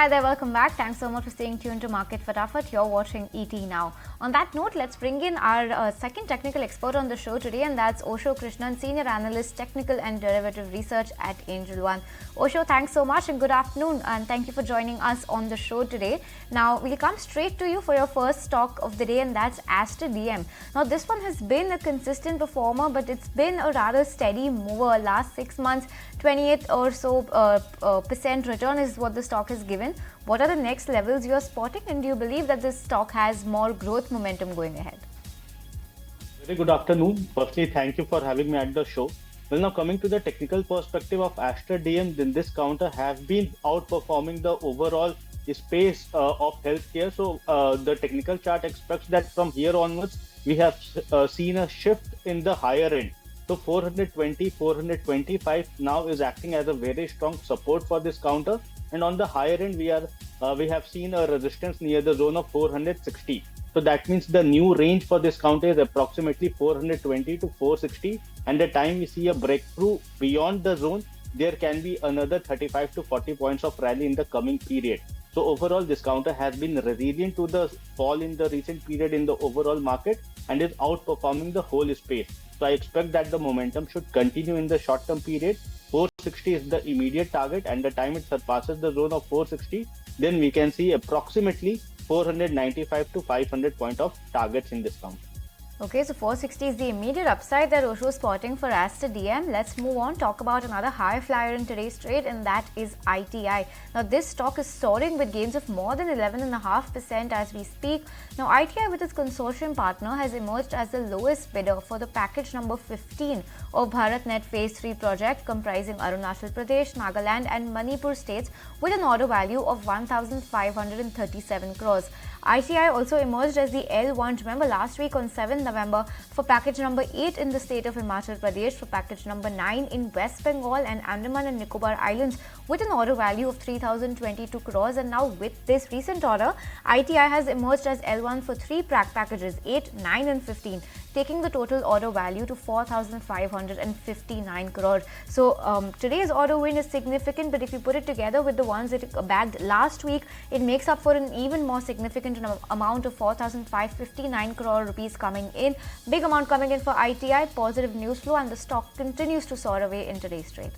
Hi there, welcome back. Thanks so much for staying tuned to Market Fatafat. You're watching ET now. On that note, let's bring in our second technical expert on the show today, and that's Osho Krishan, Senior Analyst, Technical and Derivative Research at Angel One. Osho, thanks so much and good afternoon, and thank you for joining us on the show today. Now, we'll come straight to you for your first stock of the day, and that's Aster DM. Now, this one has been a consistent performer, but it's been a rather steady mover. Last 6 months, 28 or so percent return is what the stock has given. What are the next levels you are spotting, and do you believe that this stock has more growth momentum going ahead? Very good afternoon. Firstly, thank you for having me at the show. Well, now coming to the technical perspective of Aster DM, then this counter has been outperforming the overall space of healthcare. So the technical chart expects that from here onwards, we have seen a shift in the higher end. So 420, 425 now is acting as a very strong support for this counter. And on the higher end, we have seen a resistance near the zone of 460. So that means the new range for this counter is approximately 420 to 460. And the time we see a breakthrough beyond the zone, there can be another 35 to 40 points of rally in the coming period. So overall, this counter has been resilient to the fall in the recent period in the overall market and is outperforming the whole space. So I expect that the momentum should continue in the short-term period. 460 is the immediate target, and the time it surpasses the zone of 460, then we can see approximately 495 to 500 point of targets in this counter. Okay, so 460 is the immediate upside that Osho is spotting for Aster DM. Let's move on, talk about another high flyer in today's trade, and that is ITI. Now, this stock is soaring with gains of more than 11.5% as we speak. Now, ITI with its consortium partner has emerged as the lowest bidder for the package number 15 of BharatNet Phase 3 project comprising Arunachal Pradesh, Nagaland and Manipur states with an order value of 1,537 crores. ITI also emerged as the L1, remember last week on 7th November for package number 8 in the state of Himachal Pradesh, for package number 9 in West Bengal and Andaman and Nicobar Islands with an order value of 3,022 crores. And now with this recent order, ITI has emerged as L1 for 3 packages 8, 9 and 15, taking the total order value to 4,559 crores. So today's order win is significant, but if you put it together with the ones it bagged last week, it makes up for an even more significant amount of 4,559 crore rupees coming in. Big amount coming in for ITI, positive news flow, and the stock continues to soar away in today's trade.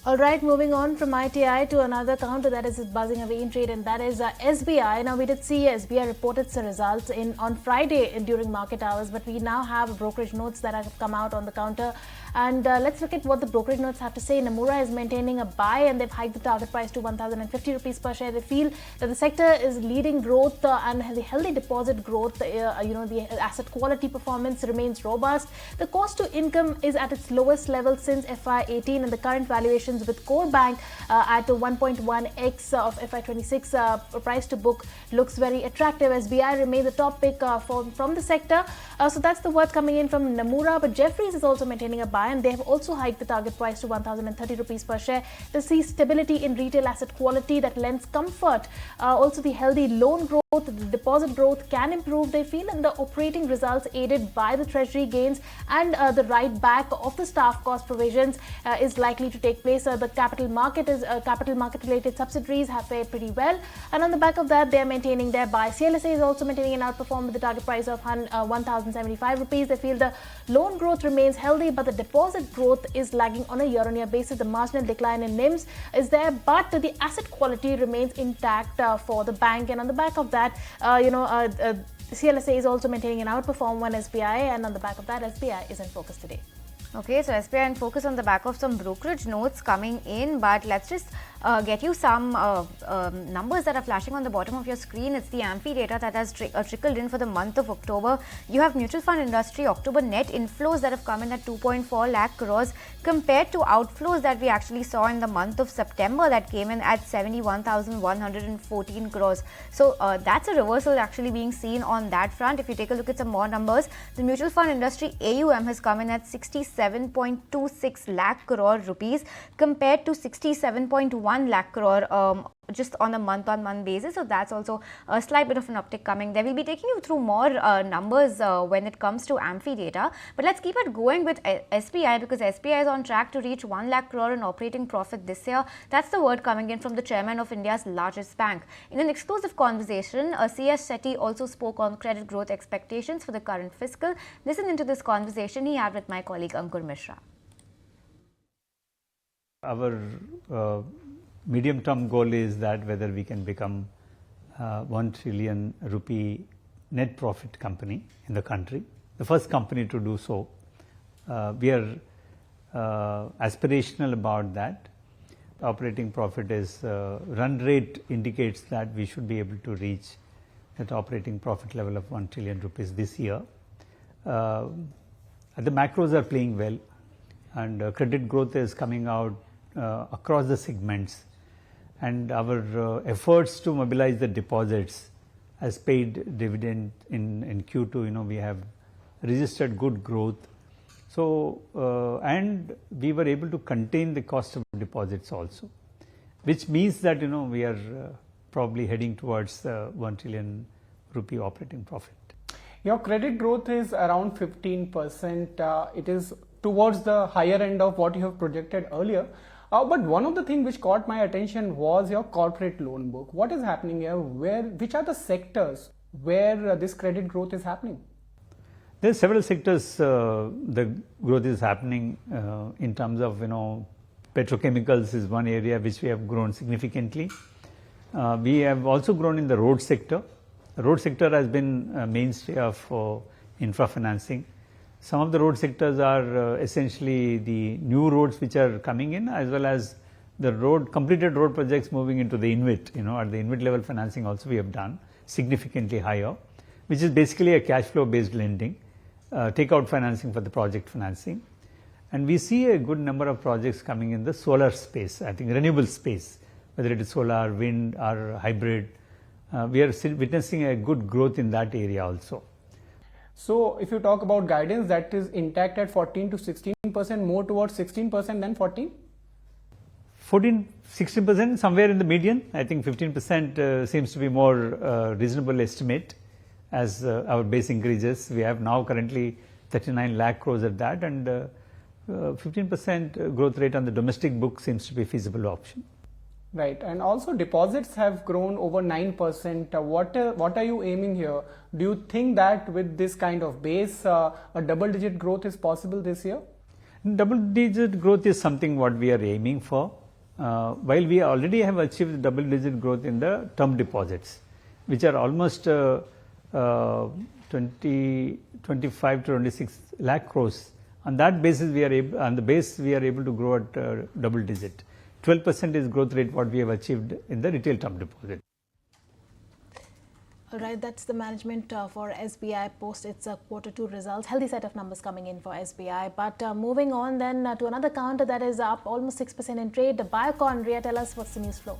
All right, moving on from ITI to another counter that is buzzing away in trade, and that is SBI. Now, we did see SBI reported some results on Friday during market hours, but we now have brokerage notes that have come out on the counter. And let's look at what the brokerage notes have to say. Nomura is maintaining a buy, and they've hiked the target price to 1,050 rupees per share. They feel that the sector is leading growth and the healthy deposit growth. The asset quality performance remains robust. The cost to income is at its lowest level since FY18, and the current valuation with core bank at 1.1x of FY26 price to book looks very attractive. SBI remains the top pick from the sector. So that's the word coming in from Nomura. But Jefferies is also maintaining a buy, and they have also hiked the target price to 1,030 rupees per share. They see stability in retail asset quality that lends comfort. Also, the healthy loan growth, the deposit growth can improve, they feel, and the operating results aided by the treasury gains and the write back of the staff cost provisions is likely to take place. The capital market related subsidiaries have fared pretty well, and on the back of that, they are maintaining their buy. CLSA is also maintaining an outperform with the target price of 1,075 rupees. They feel the loan growth remains healthy, but the deposit growth is lagging on a year-on-year basis. The marginal decline in NIMs is there, but the asset quality remains intact for the bank. And on the back of that, CLSA is also maintaining an outperform on SBI, and on the back of that, SBI is in focus today. Okay, so SBI in focus on the back of some brokerage notes coming in, but let's just get you some numbers that are flashing on the bottom of your screen. It's the AMFI data that has trickled in for the month of October. You have mutual fund industry October net inflows that have come in at 2.4 lakh crores compared to outflows that we actually saw in the month of September that came in at 71,114 crores. So that's a reversal actually being seen on that front. If you take a look at some more numbers, the mutual fund industry AUM has come in at 67.26 lakh crore rupees compared to 67.1 lakh crore just on a month-on-month basis. So that's also a slight bit of an uptick coming there. We'll be taking you through more numbers when it comes to Amphi data. But let's keep it going with SBI, because SBI is on track to reach 1 lakh crore in operating profit this year. That's the word coming in from the chairman of India's largest bank. In an exclusive conversation, CS Shetty also spoke on credit growth expectations for the current fiscal. Listen into this conversation he had with my colleague Ankur Mishra. Our medium-term goal is that whether we can become 1 trillion rupee net profit company in the country, the first company to do so. We are aspirational about that. Operating profit is run rate indicates that we should be able to reach that operating profit level of 1 trillion rupees this year. The macros are playing well, and credit growth is coming out across the segments, and our efforts to mobilize the deposits has paid dividend in Q2. We have registered good growth. So and we were able to contain the cost of deposits also, which means that we are probably heading towards 1 trillion rupee operating profit. Your credit growth is around 15%. It is towards the higher end of what you have projected earlier. But one of the things which caught my attention was your corporate loan book. What is happening here? Which are the sectors where this credit growth is happening? There are several sectors the growth is happening in terms of petrochemicals is one area which we have grown significantly. We have also grown in the road sector. The road sector has been a mainstay of infra financing. Some of the road sectors are essentially the new roads which are coming in, as well as the completed road projects moving into the InvIT. At the InvIT level financing also we have done significantly higher, which is basically a cash flow based lending, takeout financing for the project financing. And we see a good number of projects coming in the solar space, I think renewable space, whether it is solar, wind or hybrid. We are witnessing a good growth in that area also. So if you talk about guidance, that is intact at 14 to 16%, more towards 16% than 14? 14, 16%, somewhere in the median. I think 15% seems to be more reasonable estimate as our base increases. We have now currently 39 lakh crores at that, and 15% growth rate on the domestic book seems to be a feasible option. Right, and also deposits have grown over 9%. What are you aiming here? Do you think that with this kind of base, a double-digit growth is possible this year? Double-digit growth is something what we are aiming for. While we already have achieved double-digit growth in the term deposits, which are almost 25 to 26 lakh crores. On that basis, we are able to grow at double-digit. 12% is growth rate what we have achieved in the retail term deposit. All right, that's the management for SBI post its Q2 results. Healthy set of numbers coming in for SBI. But moving on then to another counter that is up almost 6% in trade. The Biocon, Ria, tell us what's the news flow.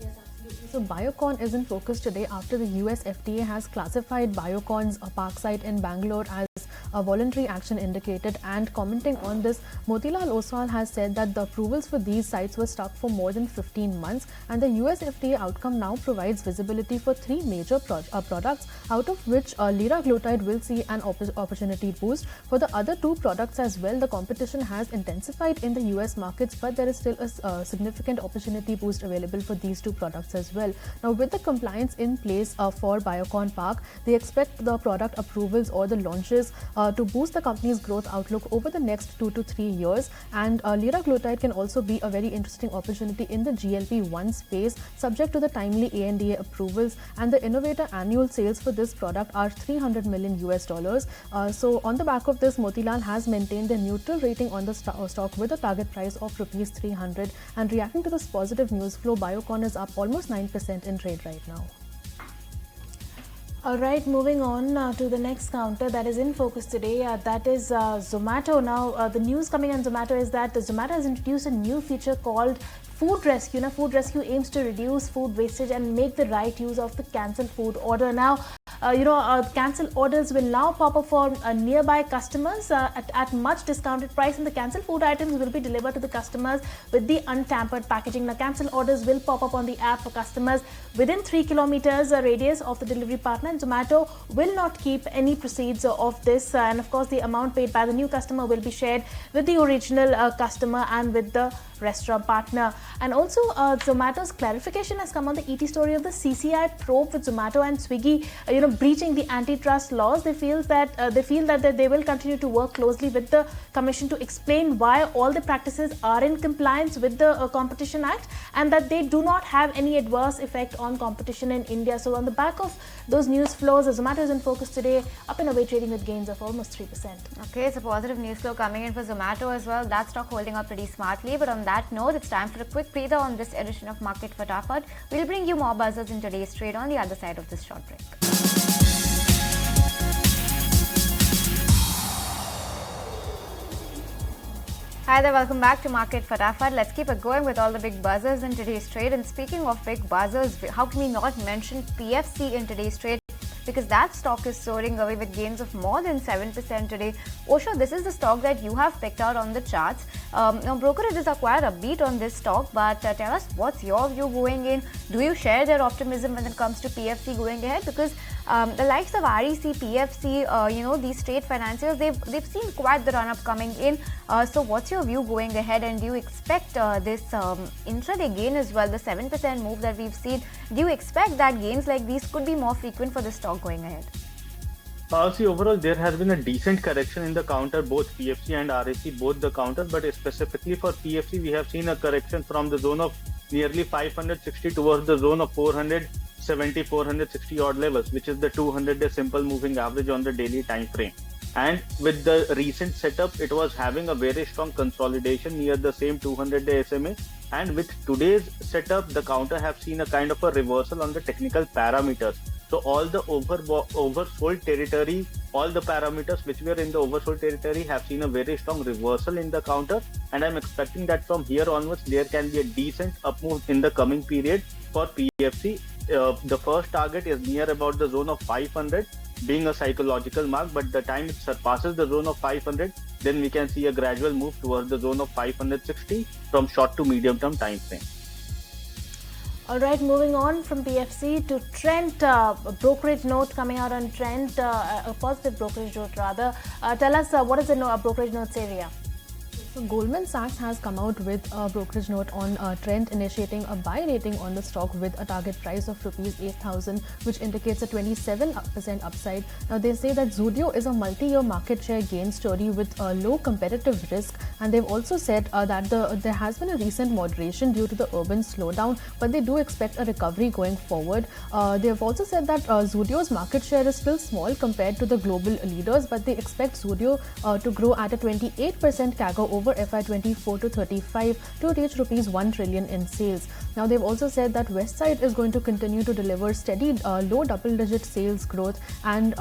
Yes, absolutely. So Biocon is in focus today after the US FDA has classified Biocon's park site in Bangalore as a voluntary action indicated, and commenting on this, Motilal Oswal has said that the approvals for these sites were stuck for more than 15 months, and the US FDA outcome now provides visibility for 3 major products, out of which liraglutide will see an opportunity boost. For the other 2 products as well, the competition has intensified in the US markets, but there is still a significant opportunity boost available for these 2 products as well. Now, with the compliance in place for Biocon Park, they expect the product approvals or the launches to boost the company's growth outlook over the next 2 to 3 years. And liraglutide can also be a very interesting opportunity in the GLP-1 space, subject to the timely ANDA approvals. And the innovator annual sales for this product are $300 million US. So on the back of this, Motilal has maintained a neutral rating on the stock with a target price of rupees 300. And reacting to this positive news flow, Biocon is up almost 9% in trade right now. All right, moving on to the next counter that is in focus today, that is Zomato. Now, the news coming on Zomato is that Zomato has introduced a new feature called Food Rescue. Now, Food Rescue aims to reduce food wastage and make the right use of the cancelled food order. Now, cancel orders will now pop up for nearby customers at much discounted price, and the cancelled food items will be delivered to the customers with the untampered packaging. Now, cancel orders will pop up on the app for customers within 3 kilometers radius of the delivery partner, and Zomato will not keep any proceeds of this, and of course the amount paid by the new customer will be shared with the original customer and with the restaurant partner. And also Zomato's clarification has come on the ET story of the CCI probe with Zomato and Swiggy breaching the antitrust laws. They feel that they will continue to work closely with the commission to explain why all the practices are in compliance with the Competition Act, and that they do not have any adverse effect on competition in India. So on the back of those news flows, Zomato is in focus today, up and away trading with gains of almost 3%. Okay, it's a positive news flow coming in for Zomato as well. That stock holding up pretty smartly. But on that note, it's time for a quick breather on this edition of Market Fatafat. We'll bring you more buzzers in today's trade on the other side of this short break. Hi there, welcome back to Market Fatafat. Let's keep it going with all the big buzzers in today's trade. And speaking of big buzzers, how can we not mention PFC in today's trade? Because that stock is soaring away with gains of more than 7% today. Osho, this is the stock that you have picked out on the charts. Now, brokerages are quite upbeat on this stock, but tell us, what's your view going in? Do you share their optimism when it comes to PFC going ahead? Because the likes of REC, PFC, these state financiers, they've seen quite the run-up coming in. So what's your view going ahead, and do you expect this intraday gain as well, the 7% move that we've seen, do you expect that gains like these could be more frequent for the stock going ahead? See, overall, there has been a decent correction in the counter, both PFC and REC, both the counters, but specifically for PFC, we have seen a correction from the zone of nearly 560 towards the zone of 470, 460 odd levels, which is the 200-day simple moving average on the daily time frame. And with the recent setup, it was having a very strong consolidation near the same 200-day SMA. And with today's setup, the counter have seen a kind of a reversal on the technical parameters. So all the oversold territory, all the parameters which were in the oversold territory have seen a very strong reversal in the counter. And I'm expecting that from here onwards, there can be a decent up move in the coming period for PFC. The first target is near about the zone of 500, being a psychological mark, but the time it surpasses the zone of 500, then we can see a gradual move towards the zone of 560 from short to medium term time frame. All right, moving on from PFC to Trent, a brokerage note coming out on Trent, a positive brokerage note rather. Tell us what is the brokerage notes area? So Goldman Sachs has come out with a brokerage note on Trent, initiating a buy rating on the stock with a target price of rupees 8,000, which indicates a 27% upside. Now they say that Zudio is a multi-year market share gain story with a low competitive risk, and they've also said that there has been a recent moderation due to the urban slowdown, but they do expect a recovery going forward. They have also said that Zudio's market share is still small compared to the global leaders, but they expect Zudio to grow at a 28% CAGR over FY24 to 35 to reach rupees 1 trillion in sales. Now they've also said that Westside is going to continue to deliver steady low double-digit sales growth, and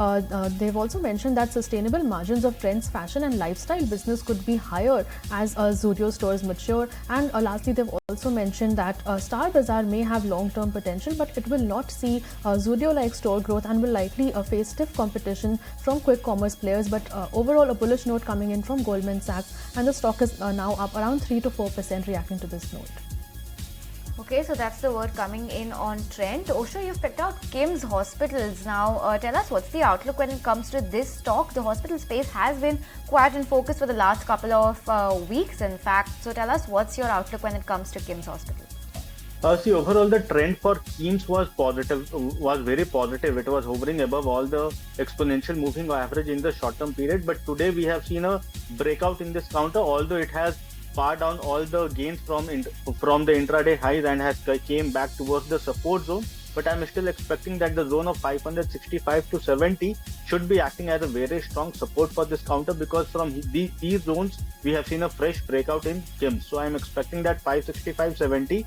they've also mentioned that sustainable margins of Trent's fashion and lifestyle business could be higher as Zudio stores mature. And lastly, they've also mentioned that Star Bazaar may have long-term potential, but it will not see Zudio-like store growth and will likely face stiff competition from quick commerce players. But overall, a bullish note coming in from Goldman Sachs, and the stock is now up around 3 to 4% reacting to this note. Okay, so that's the word coming in on Trent. Osho, you've picked out Kim's Hospitals. Now, tell us, what's the outlook when it comes to this stock? The hospital space has been quite in focus for the last couple of weeks, in fact. So tell us, what's your outlook when it comes to Kim's Hospitals? See, overall, the trend for Kim's was positive, was very positive. It was hovering above all the exponential moving average in the short-term period. But today, we have seen a breakout in this counter, although it has far down all the gains from the intraday highs and has came back towards the support zone. But I'm still expecting that the zone of 565 to 70 should be acting as a very strong support for this counter, because from these zones we have seen a fresh breakout in Kim's. So I'm expecting that 565.70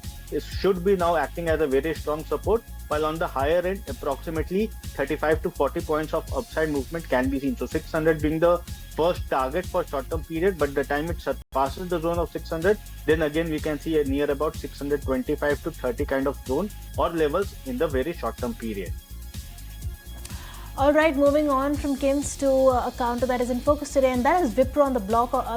should be now acting as a very strong support, while on the higher end approximately 35 to 40 points of upside movement can be seen. So 600 being the first target for short-term period, but the time it surpasses the zone of 600, then again we can see a near about 625 to 30 kind of zone or levels in the very short-term period. All right, moving on from Kim's to a counter that is in focus today, and that is Vipro on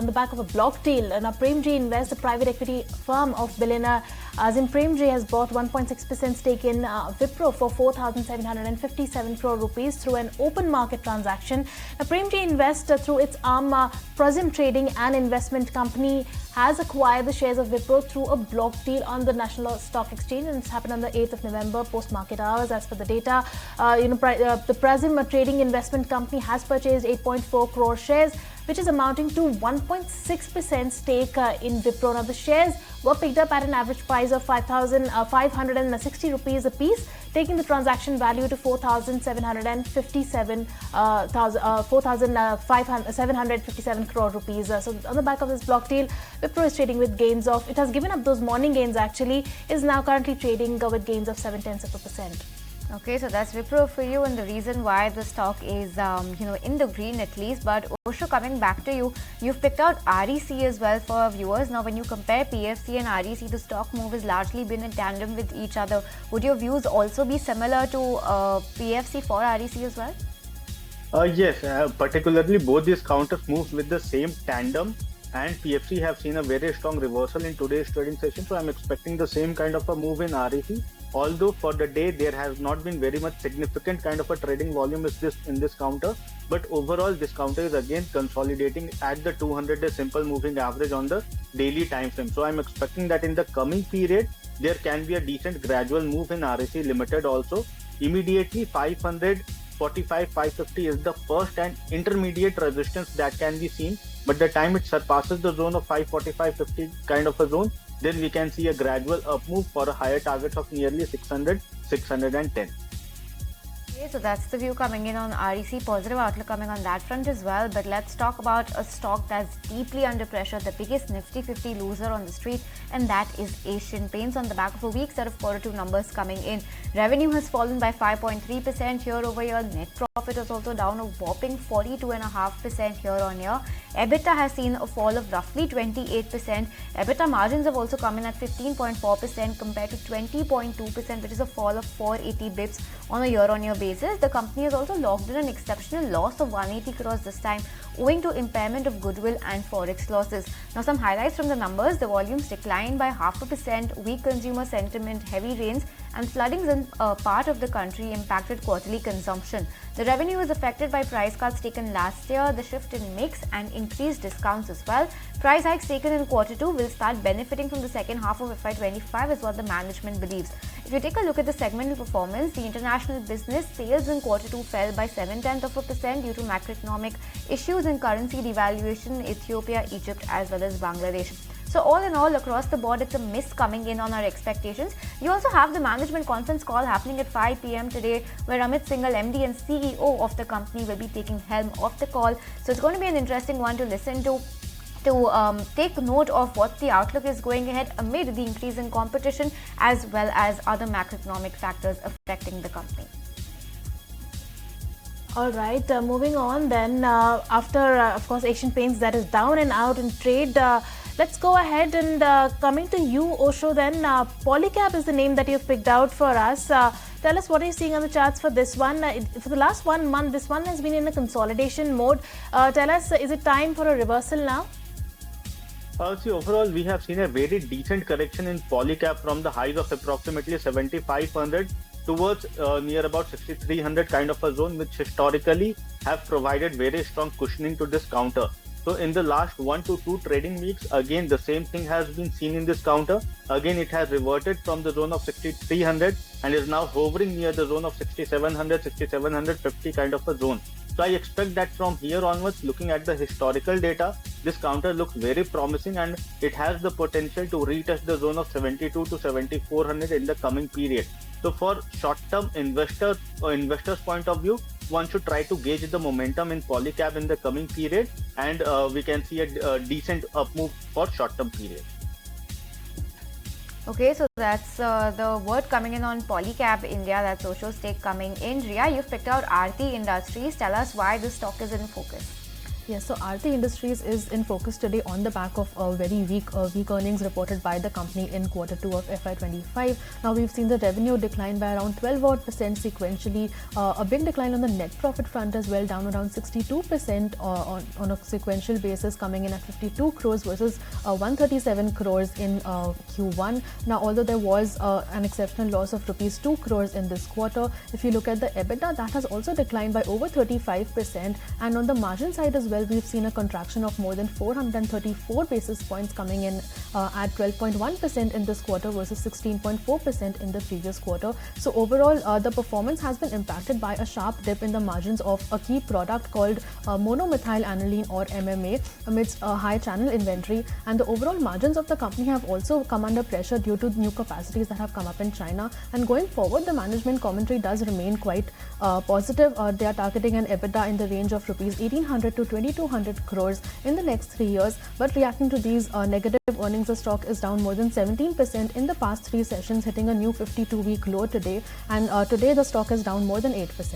the back of a block deal. Now, Premji Invest, the private equity firm of billionaire Azim Premji, has bought 1.6% stake in Vipro for 4,757 crore rupees through an open market transaction. Now, Premji Invest, through its arm Prasim Trading and Investment Company, has acquired the shares of Vipro through a block deal on the National Stock Exchange, and it's happened on the 8th of November post-market hours. As per the data, the Prasim Trading Investment Company has purchased 8.4 crore shares, which is amounting to 1.6% stake in Vipro. Now, the shares were picked up at an average price of 5,560 rupees a piece, taking the transaction value to 4,757 crore rupees. So on the back of this block deal, Vipro is trading with gains of, it has given up those morning gains actually, is now currently trading with gains of 0.7%. Okay, so that's Wipro for you, and the reason why the stock is, in the green at least. But Osho, coming back to you, you've picked out REC as well for our viewers. Now, when you compare PFC and REC, the stock move has largely been in tandem with each other. Would your views also be similar to PFC for REC as well? Yes, particularly both these counters move with the same tandem, and PFC have seen a very strong reversal in today's trading session. So I'm expecting the same kind of a move in REC. Although for the day there has not been very much significant kind of a trading volume in this counter, but overall this counter is again consolidating at the 200-day simple moving average on the daily time frame. So I'm expecting that in the coming period there can be a decent gradual move in REC Limited also. Immediately 545, 550 is the first and intermediate resistance that can be seen, but the time it surpasses the zone of 545, 50 kind of a zone, then we can see a gradual up move for a higher target of nearly 600, 610. Okay, so that's the view coming in on REC. Positive outlook coming on that front as well. But let's talk about a stock that's deeply under pressure, the biggest Nifty 50 loser on the street, and that is Asian Paints on the back of a weak set of Q2 numbers coming in. Revenue has fallen by 5.3% year over year. Net profit is also down a whopping 42.5% year on year. EBITDA has seen a fall of roughly 28%. EBITDA margins have also come in at 15.4% compared to 20.2%, which is a fall of 480 bips on a year-on-year basis. The company has also logged in an exceptional loss of 180 crores this time, owing to impairment of goodwill and forex losses. Now, some highlights from the numbers: the volumes declined by 0.5%, weak consumer sentiment, heavy rains, and floodings in part of the country impacted quarterly consumption. The revenue was affected by price cuts taken last year, the shift in mix, and increased discounts as well. Price hikes taken in Q2 will start benefiting from the second half of FY25 is what the management believes. If you take a look at the segmental performance, the international business sales in Q2 fell by 0.7% due to macroeconomic issues and currency devaluation in Ethiopia, Egypt as well as Bangladesh. So all in all, across the board, it's a miss coming in on our expectations. You also have the management conference call happening at 5 p.m. today, where Amit Singhal, MD and CEO of the company, will be taking helm of the call. So it's going to be an interesting one to listen to take note of what the outlook is going ahead amid the increase in competition as well as other macroeconomic factors affecting the company. All right, moving on then, after of course Asian Paints that is down and out in trade, let's go ahead and coming to you, Osho, then Polycab is the name that you've picked out for us. Tell us what are you seeing on the charts for this one. For the last 1 month, this one has been in a consolidation mode. Tell us, is it time for a reversal now? See, overall, we have seen a very decent correction in Polycab from the highs of approximately 7,500 towards near about 6,300 kind of a zone, which historically have provided very strong cushioning to this counter. So in the last 1 to 2 trading weeks, again the same thing has been seen in this counter. Again, it has reverted from the zone of 6,300 and is now hovering near the zone of 6,700, 6,750 kind of a zone. So I expect that from here onwards, looking at the historical data, this counter looks very promising and it has the potential to retouch the zone of 72 to 7,400 in the coming period. So for short-term investors point of view, one should try to gauge the momentum in Polycab in the coming period, and we can see a decent up move for short-term period. Okay, so that's the word coming in on Polycab India. That's Osho's take coming in. Ria, you've picked out Aarti Industries. Tell us why this stock is in focus. Yes, so Aarti Industries is in focus today on the back of a very weak earnings reported by the company in Q2 of FY25. Now we've seen the revenue decline by around 12% sequentially, a big decline on the net profit front as well, down around 62% on a sequential basis, coming in at 52 crores versus 137 crores in Q1. Now, although there was an exceptional loss of rupees 2 crores in this quarter, if you look at the EBITDA, that has also declined by over 35%, and on the margin side as well, we've seen a contraction of more than 434 basis points, coming in at 12.1% in this quarter versus 16.4% in the previous quarter. So overall, the performance has been impacted by a sharp dip in the margins of a key product called monomethyl aniline, or MMA, amidst a high channel inventory, and the overall margins of the company have also come under pressure due to new capacities that have come up in China. And going forward, the management commentary does remain quite positive. They are targeting an EBITDA in the range of rupees 1800 to 2200 crores in the next 3 years. But reacting to these negative earnings, the stock is down more than 17% in the past 3 sessions, hitting a new 52-week low today. And today the stock is down more than 8%.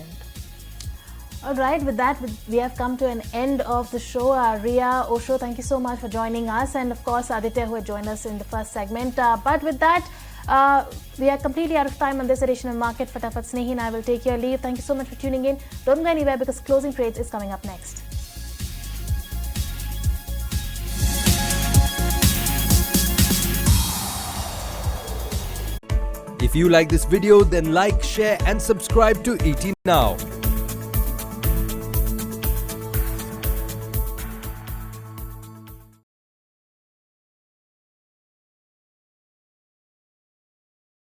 All right, with that, we have come to an end of the show. Ria, Osho, thank you so much for joining us, and of course Aditya, who had joined us in the first segment. But with that, we are completely out of time on this edition of Market Fatafat. Snehi and I will take your leave. Thank you so much for tuning in. Don't go anywhere, because Closing Trades is coming up next. If you like this video, then like, share and subscribe to ET Now.